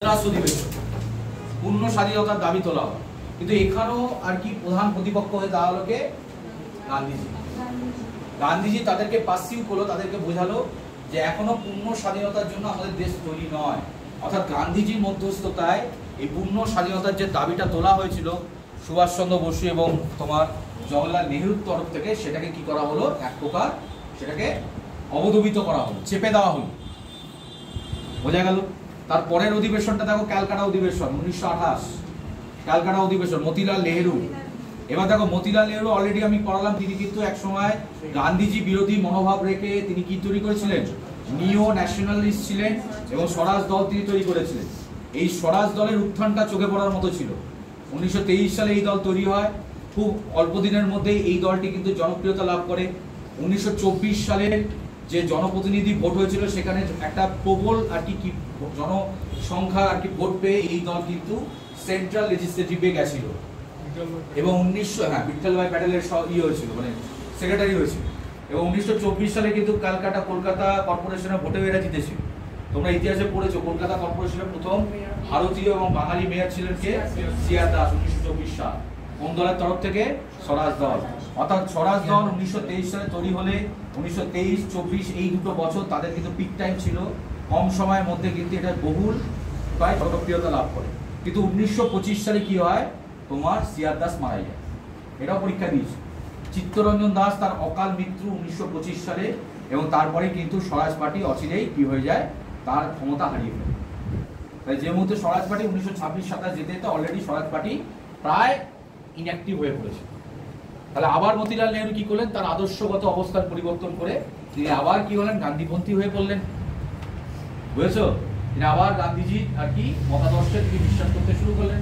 অধিবেশন পূর্ণ স্বাধীনতার দাবি তোলা হয়, কিন্তু এখানেও আর কি প্রধান প্রতিপক্ষ হয়ে দাঁড়ালো কে? গান্ধীজি। গান্ধীজি তাদেরকে পাসিভ করলো, তাদেরকে বোঝালো যে এখনো পূর্ণ স্বাধীনতার জন্য আমাদের দেশ তৈরি নয়। অর্থাৎ গান্ধীজির মধ্যস্থতায় এই পূর্ণ স্বাধীনতার যে দাবিটা তোলা হয়েছিল সুভাষচন্দ্র বসু এবং তোমার জওহরলাল নেহরুর তরফ থেকে, সেটাকে কি করা হলো, এক প্রকার সেটাকে অবদমিত করা হলো, চেপে দেওয়া হলো। বোঝা গেল? তার পরের অধিবেশনটা দেখো, ক্যালকাটা অধিবেশন 1928, ক্যালকাটা অধিবেশন, মতিলাল নেহেরু। এবার দেখো, মতিলাল নেহেরু অলরেডি আমি পড়ালাম, তিনি কিন্তু এক সময় গান্ধীজি বিরোধী মনোভাব রেখে তিনি কি তৈরি করেছিলেন, নিও ন্যাশনালিস্ট ছিলেন এবং স্বরাজ দল তিনি তৈরি করেছিলেন। এই স্বরাজ দলের উত্থানটা চোখে পড়ার মতো ছিল। 1923 সালে এই দল তৈরি হয়, খুব অল্প দিনের মধ্যেই এই দলটি কিন্তু জনপ্রিয়তা লাভ করে। 1924 সালের যে জনপ্রতিনিধি ভোট হয়েছিল, সেখানে একটা প্রবল আর কি জনসংখ্যা আর কি ভোট পেয়ে এই দল কিন্তু সেন্ট্রাল লেজিসলেটিভে গেছিল এবং বিঠ্ঠল ভাই প্যাটেলের হয়েছিল, মানে সেক্রেটারি হয়েছিল। এবং 1924 সালে কিন্তু ক্যালকাটা কলকাতা কর্পোরেশনের ভোটে এরা জিতেছিল। তোমরা ইতিহাসে পড়েছো, কলকাতা কর্পোরেশনের প্রথম ভারতীয় এবং বাঙালি মেয়র ছিলেন কে? সিআর দাস। 1924 সাল। কোন দলের তরফ থেকে? স্বরাজ দল। অর্থাৎ স্বরাজ দল 1923 সালে তৈরি হলে 1923-24 এই দুটো বছর তাদের কিন্তু পিক টাইম ছিল। কম সময়ের মধ্যে কিন্তু এটা বহুল প্রায় জনপ্রিয়তা লাভ করে। কিন্তু 1925 সালে কি হয়, তোমার সিআর দাস মারা যায়। এটাও পরীক্ষা দিয়েছে। চিত্তরঞ্জন দাস তার অকাল মৃত্যু 1925 সালে, এবং তারপরে কিন্তু স্বরাজ পার্টি অচিরেই কি হয়ে যায়, তার ক্ষমতা হারিয়ে ফেলে। তাই যে মুহূর্তে স্বরাজ পার্টি 1926-27 যেতে যেতে অলরেডি স্বরাজ পার্টি প্রায় ইনঅ্যাক্টিভ হয়ে পড়েছে। তাহলে আবার মতিলাল নেহরু কি করলেন, তার আদর্শগত অবস্থান পরিবর্তন করে তিনি আবার কি হলেন, গান্ধীপন্থী হয়ে পড়লেন। বুঝেছো? তিনি আবার গান্ধীজি আর কি মতাদর্শে তিনি বিশ্বাস করতে শুরু করলেন।